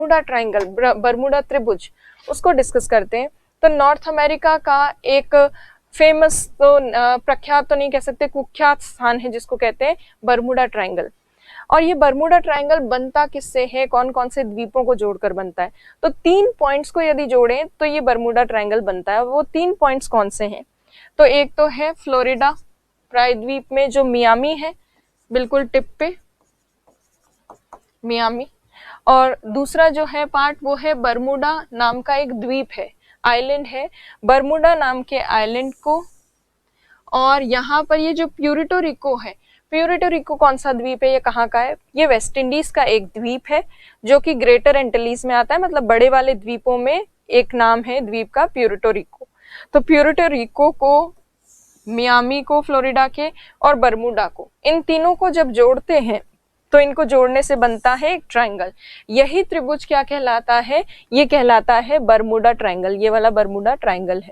Bermuda triangle, Bermuda त्रिभुज, उसको discuss करते हैं। तो नॉर्थ अमेरिका का एक फेमस, तो प्रख्यात तो नहीं कह सकते, कुख्यात स्थान है जिसको कहते हैं बर्मुडा ट्राइंगल। और ये बर्मुडा ट्राइंगल बनता किससे है, कौन कौन से द्वीपों को जोड़कर बनता है? तो 3 पॉइंट्स को यदि जोड़ें तो ये बर्मुडा ट्राइंगल बनता है। वो 3 पॉइंट्स कौन से हैं? तो एक तो है फ्लोरिडा प्रायद्वीप में जो मियामी है, बिल्कुल टिप पे मियामी। और दूसरा जो है पार्ट वो है बर्मुडा नाम का एक द्वीप है, आइलैंड है, बर्मुडा नाम के आइलैंड को। और यहाँ पर ये जो प्यूरिटो रिको है, प्यूरिटो रिको कौन सा द्वीप है, ये कहाँ का है? ये वेस्ट इंडीज का एक द्वीप है जो कि ग्रेटर एंटिलीज में आता है, मतलब बड़े वाले द्वीपों में एक नाम है द्वीप का प्यूरिटो रिको। तो प्यूरिटो रिको को, मियामी को फ्लोरिडा के, और बर्मुडा को, इन तीनों को जब जोड़ते हैं तो इनको जोड़ने से बनता है एक ट्राइंगल। यही त्रिभुज क्या कहलाता है? ये कहलाता है बर्मुडा ट्राइंगल। ये वाला बर्मुडा ट्राइंगल है।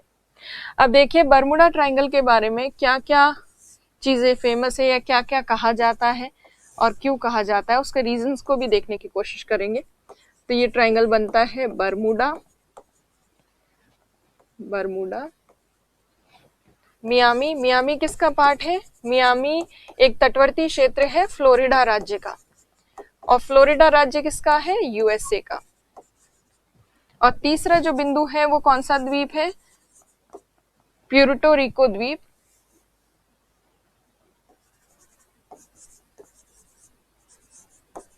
अब देखिए बर्मुडा ट्राइंगल के बारे में क्या क्या चीजें फेमस है या क्या क्या कहा जाता है और क्यों कहा जाता है, उसके रीजंस को भी देखने की कोशिश करेंगे। तो ये ट्राइंगल बनता है बर्मुडा, बर्मुडा, मियामी। मियामी किसका पार्ट है? मियामी एक तटवर्ती क्षेत्र है फ्लोरिडा राज्य का, और फ्लोरिडा राज्य किसका है? यूएसए का। और तीसरा जो बिंदु है वो कौन सा द्वीप है? प्यूरिटो रिको द्वीप।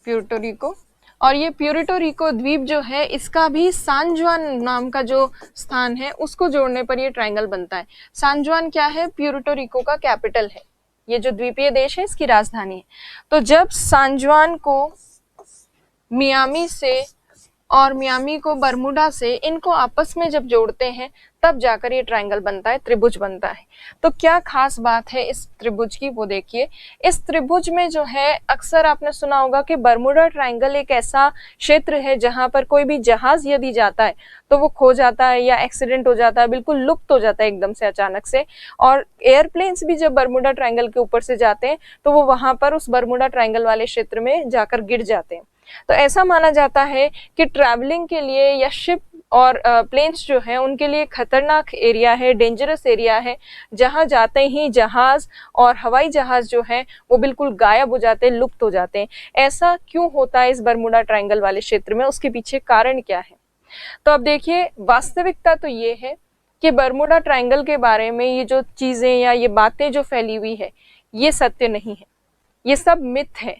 प्यूरिटो रिको, और ये प्यूरिटो रिको द्वीप जो है इसका भी सान जुआन नाम का जो स्थान है उसको जोड़ने पर ये ट्राइंगल बनता है। सान जुआन क्या है? प्यूरिटो रिको का कैपिटल है, ये जो द्वीपीय देश है इसकी राजधानी है। तो जब सान जुआन को मियामी से और मियामी को बर्मुडा से, इनको आपस में जब जोड़ते हैं तब जाकर ये ट्राइंगल बनता है, त्रिभुज बनता है। तो क्या खास बात है इस त्रिभुज की, वो देखिए। इस त्रिभुज में जो है, अक्सर आपने सुना होगा कि बर्मुडा ट्राइंगल एक ऐसा क्षेत्र है जहां पर कोई भी जहाज यदि जाता है तो वो खो जाता है या एक्सीडेंट हो जाता है, बिल्कुल लुप्त हो जाता है एकदम से, अचानक से। और एयरप्लेन्स भी जब बर्मुडा ट्राइंगल के ऊपर से जाते हैं तो वो वहां पर उस बर्मुडा ट्राइंगल वाले क्षेत्र में जाकर गिर जाते हैं। तो ऐसा माना जाता है कि ट्रैवलिंग के लिए या शिप और प्लेन्स जो है उनके लिए खतरनाक एरिया है, डेंजरस एरिया है, जहां जाते ही जहाज और हवाई जहाज जो है वो बिल्कुल गायब हो जाते हैं, लुप्त हो जाते हैं। ऐसा क्यों होता है इस बर्मुडा ट्राइंगल वाले क्षेत्र में, उसके पीछे कारण क्या है? तो अब देखिए, वास्तविकता तो ये है कि बर्मुडा ट्राइंगल के बारे में ये जो चीजें या ये बातें जो फैली हुई है ये सत्य नहीं है, ये सब मिथ है,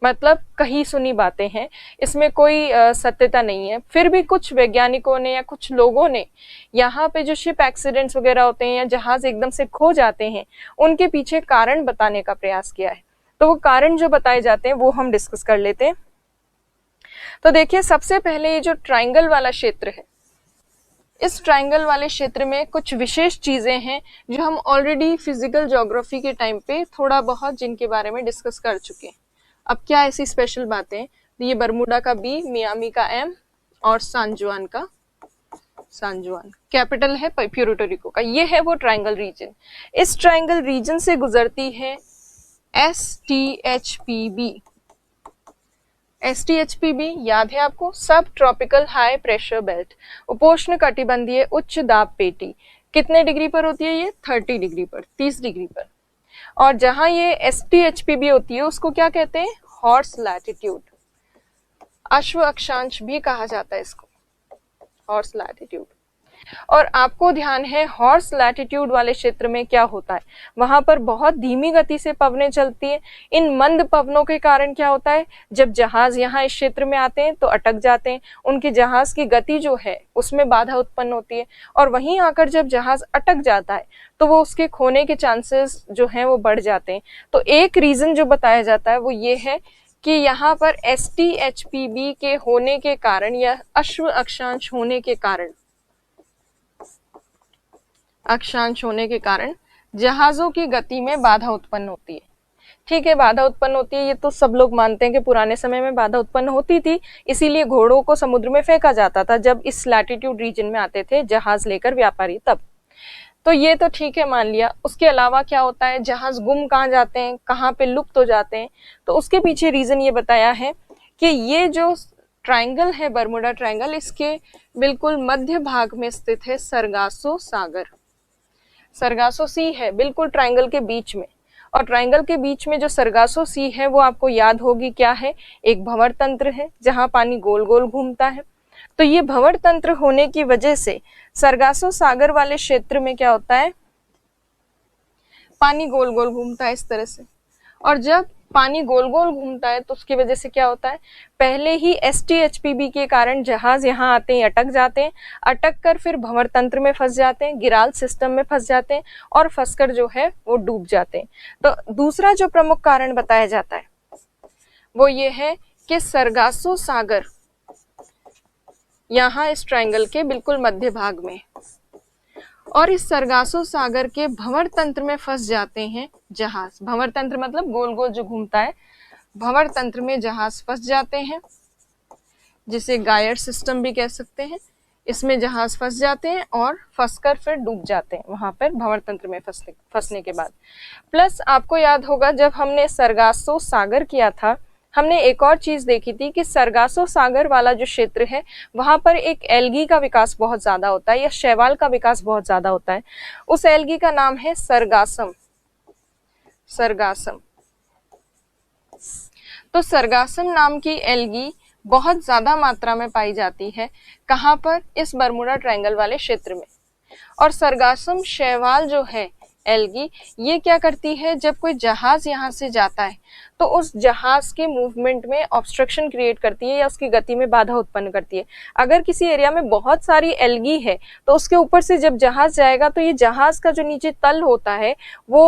मतलब कही सुनी बातें हैं, इसमें कोई सत्यता नहीं है। फिर भी कुछ वैज्ञानिकों ने या कुछ लोगों ने यहाँ पे जो शिप एक्सीडेंट्स वगैरह होते हैं या जहाज एकदम से खो जाते हैं उनके पीछे कारण बताने का प्रयास किया है। तो वो कारण जो बताए जाते हैं वो हम डिस्कस कर लेते हैं। तो देखिए, सबसे पहले ये जो ट्राइंगल वाला क्षेत्र है, इस ट्राइंगल वाले क्षेत्र में कुछ विशेष चीजें हैं जो हम ऑलरेडी फिजिकल ज्योग्राफी के टाइम पे थोड़ा बहुत जिनके बारे में डिस्कस कर चुके हैं। अब क्या ऐसी स्पेशल बातें? ये बर्मुडा का बी, मियामी का एम, और सान जुआन का, सान जुआन कैपिटल है प्यूरिटो रिको का। ये है वो ट्राइंगल रीजन। इस ट्राइंगल रीजन से गुजरती है STHPB। STHPB याद है आपको? सब ट्रॉपिकल हाई प्रेशर बेल्ट, उपोष्ण कटिबंधीय उच्च दाब पेटी। कितने डिग्री पर होती है ये? 30 डिग्री पर, 30 डिग्री पर। और जहां ये STHPB होती है उसको क्या कहते हैं? हॉर्स लैटिट्यूड, अश्व अक्षांश भी कहा जाता है इसको, हॉर्स लैटिट्यूड। और आपको ध्यान है हॉर्स लैटिट्यूड वाले क्षेत्र में क्या होता है? वहां पर बहुत धीमी गति से पवनें चलती हैं। इन मंद पवनों के कारण क्या होता है? जब जहाज यहाँ इस क्षेत्र में आते हैं तो अटक जाते हैं, उनके जहाज की गति जो है उसमें बाधा उत्पन्न होती है, और वहीं आकर जब जहाज अटक जाता है तो वो उसके खोने के चांसेस जो हैं वो बढ़ जाते हैं। तो एक रीजन जो बताया जाता है वो ये है कि यहाँ पर STHPB के होने के कारण या अश्व अक्षांश होने के कारण, अक्षांश होने के कारण जहाजों की गति में बाधा उत्पन्न होती है। ठीक है, बाधा उत्पन्न होती है, ये तो सब लोग मानते हैं कि पुराने समय में बाधा उत्पन्न होती थी, इसीलिए घोड़ों को समुद्र में फेंका जाता था जब इस लैटिट्यूड रीजन में आते थे जहाज लेकर व्यापारी, तब तो ये तो ठीक है, मान लिया। उसके अलावा क्या होता है? जहाज गुम कहाँ जाते हैं, कहाँ पे लुप्त हो जाते हैं, तो उसके पीछे रीजन ये बताया है कि ये जो ट्रायंगल है बर्मुडा ट्रायंगल, इसके बिल्कुल मध्य भाग में स्थित है सरगासो सागर। सरगासो सी है बिल्कुल ट्रायंगल के बीच में, और ट्रायंगल के बीच में जो सरगासो सी है वो आपको याद होगी क्या है, एक भंवर तंत्र है जहां पानी गोल गोल घूमता है। तो ये भंवर तंत्र होने की वजह से सरगासो सागर वाले क्षेत्र में क्या होता है, पानी गोल गोल घूमता है इस तरह से। और जब पानी गोल गोल घूमता है तो उसकी वजह से क्या होता है, पहले ही STHPB के कारण जहाज यहाँ आते हैं, अटक जाते हैं, अटक कर फिर भंवर तंत्र में फंस जाते हैं, गिराल सिस्टम में फंस जाते हैं और फंसकर जो है वो डूब जाते हैं। तो दूसरा जो प्रमुख कारण बताया जाता है वो ये है कि सरगासो सागर यहाँ इस ट्रायंगल के बिल्कुल मध्य भाग में, और इस सरगासो सागर के भंवर तंत्र में फंस जाते हैं जहाज। भंवर तंत्र मतलब गोल गोल जो घूमता है, भंवर तंत्र में जहाज फंस जाते हैं, जिसे गायर सिस्टम भी कह सकते हैं। इसमें जहाज फंस जाते हैं और फंसकर फिर डूब जाते हैं वहां पर भंवर तंत्र में फंसने के बाद। प्लस आपको याद होगा जब हमने सरगासो सागर किया था, हमने एक और चीज देखी थी कि सरगासो सागर वाला जो क्षेत्र है वहां पर एक एल्गी का विकास बहुत ज्यादा होता है, या शैवाल का विकास बहुत ज्यादा होता है। उस एल्गी का नाम है सरगासम। सरगासम, तो सरगासम नाम की एल्गी बहुत ज्यादा मात्रा में पाई जाती है। कहाँ पर, इस बर्मुडा ट्रायंगल वाले क्षेत्र में। और सरगासम शैवाल जो है एल्गी, ये क्या करती है, जब कोई जहाज यहाँ से जाता है तो उस जहाज के मूवमेंट में ऑब्स्ट्रक्शन क्रिएट करती है या उसकी गति में बाधा उत्पन्न करती है। अगर किसी एरिया में बहुत सारी एल्गी है तो उसके ऊपर से जब जहाज जाएगा तो ये जहाज का जो नीचे तल होता है वो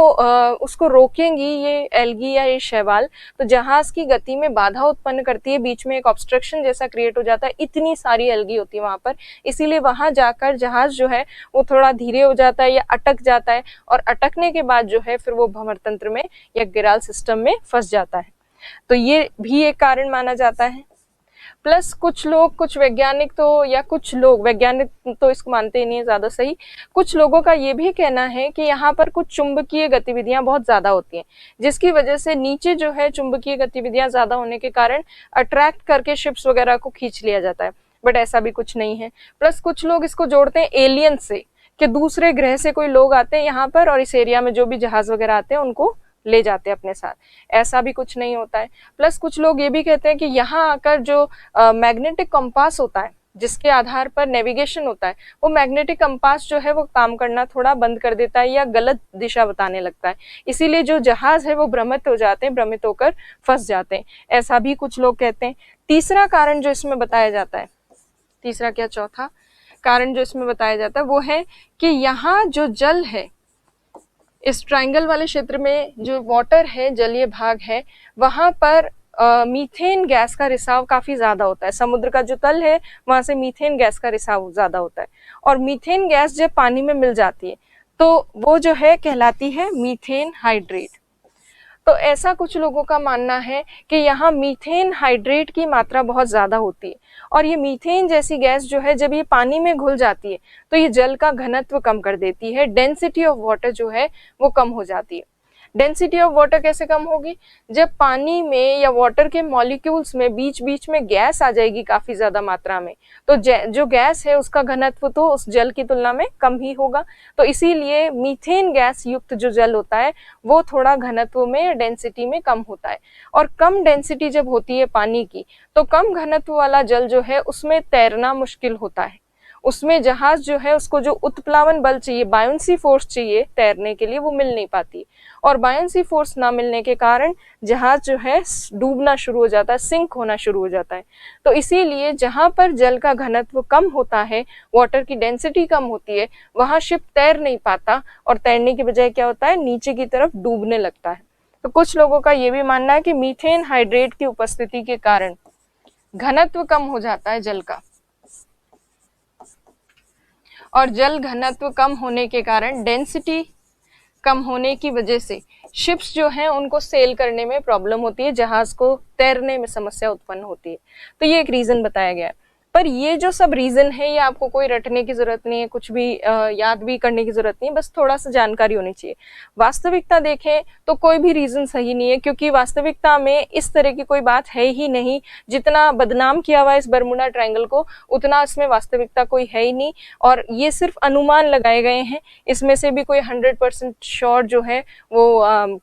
उसको रोकेंगी ये एल्गी या ये शैवाल, तो जहाज की गति में बाधा उत्पन्न करती है, बीच में एक ऑब्स्ट्रक्शन जैसा क्रिएट हो जाता है। इतनी सारी एल्गी होती है वहां पर, इसीलिए वहां जाकर जहाज जो है वो थोड़ा धीरे हो जाता है या अटक जाता है, और अटकने के बाद जो है फिर वो भंवर तंत्र में या गिराल सिस्टम में फंस जाता है। तो ये भी एक कारण माना जाता है। प्लस कुछ लोग, कुछ वैज्ञानिक तो, या कुछ लोग, वैज्ञानिक तो इसको मानते ही नहीं है ज्यादा सही, कुछ लोगों का ये भी कहना है कि यहाँ पर कुछ चुंबकीय गतिविधियां बहुत ज्यादा होती हैं, जिसकी वजह से नीचे जो है चुंबकीय गतिविधियां ज्यादा होने के कारण अट्रैक्ट करके शिप्स वगैरह को खींच लिया जाता है, बट ऐसा भी कुछ नहीं है। प्लस कुछ लोग इसको जोड़ते हैं एलियन से, कि दूसरे ग्रह से कोई लोग आते हैं यहाँ पर और इस एरिया में जो भी जहाज वगैरह आते हैं उनको ले जाते हैं अपने साथ, ऐसा भी कुछ नहीं होता है। प्लस कुछ लोग ये भी कहते हैं कि यहाँ आकर जो मैग्नेटिक कंपास होता है जिसके आधार पर नेविगेशन होता है, वो मैग्नेटिक कंपास जो है वो काम करना थोड़ा बंद कर देता है या गलत दिशा बताने लगता है, इसीलिए जो जहाज है वो भ्रमित हो जाते हैं, भ्रमित होकर फंस जाते हैं, ऐसा भी कुछ लोग कहते हैं। तीसरा कारण जो इसमें बताया जाता है, तीसरा क्या, चौथा कारण जो इसमें बताया जाता है वो है कि यहाँ जो जल है, इस ट्रायंगल वाले क्षेत्र में जो वाटर है, जलीय भाग है, वहां पर मीथेन गैस का रिसाव काफी ज्यादा होता है। समुद्र का जो तल है वहां से मीथेन गैस का रिसाव ज्यादा होता है, और मीथेन गैस जब पानी में मिल जाती है तो वो जो है कहलाती है मीथेन हाइड्रेट। तो ऐसा कुछ लोगों का मानना है कि यहाँ मीथेन हाइड्रेट की मात्रा बहुत ज्यादा होती है, और ये मीथेन जैसी गैस जो है जब ये पानी में घुल जाती है तो ये जल का घनत्व कम कर देती है, डेंसिटी ऑफ वाटर जो है वो कम हो जाती है। डेंसिटी ऑफ वाटर कैसे कम होगी, जब पानी में या वाटर के मॉलिक्यूल्स में बीच बीच में गैस आ जाएगी काफी ज्यादा मात्रा में, तो जो गैस है उसका घनत्व तो उस जल की तुलना में कम ही होगा। तो इसीलिए मीथेन गैस युक्त जो जल होता है वो थोड़ा घनत्व में, डेंसिटी में कम होता है। और कम डेंसिटी जब होती है पानी की तो कम घनत्व वाला जल जो है उसमें तैरना मुश्किल होता है, उसमें जहाज जो है उसको जो उत्प्लावन बल चाहिए, बायोंसी फोर्स चाहिए तैरने के लिए, वो मिल नहीं पाती, और बायोंसी फोर्स ना मिलने के कारण जहाज जो है डूबना शुरू हो जाता है, सिंक होना शुरू हो जाता है। तो इसीलिए जहां पर जल का घनत्व कम होता है, वाटर की डेंसिटी कम होती है, वहां शिप तैर नहीं पाता, और तैरने की बजाय क्या होता है, नीचे की तरफ डूबने लगता है। तो कुछ लोगों का ये भी मानना है कि मीथेन हाइड्रेट की उपस्थिति के कारण घनत्व कम हो जाता है जल का, और जल घनत्व कम होने के कारण, डेंसिटी कम होने की वजह से शिप्स जो हैं उनको सेल करने में प्रॉब्लम होती है, जहाज को तैरने में समस्या उत्पन्न होती है। तो ये एक रीजन बताया गया है। पर ये जो सब रीजन है ये आपको कोई रटने की जरूरत नहीं है, कुछ भी याद भी करने की जरूरत नहीं है, बस थोड़ा सा जानकारी होनी चाहिए। वास्तविकता देखें तो कोई भी रीजन सही नहीं है, क्योंकि वास्तविकता में इस तरह की कोई बात है ही नहीं। जितना बदनाम किया हुआ है इस बरमूडा ट्रायंगल को, उतना इसमें वास्तविकता कोई है ही नहीं, और ये सिर्फ अनुमान लगाए गए हैं। इसमें से भी कोई 100% श्योर जो है वो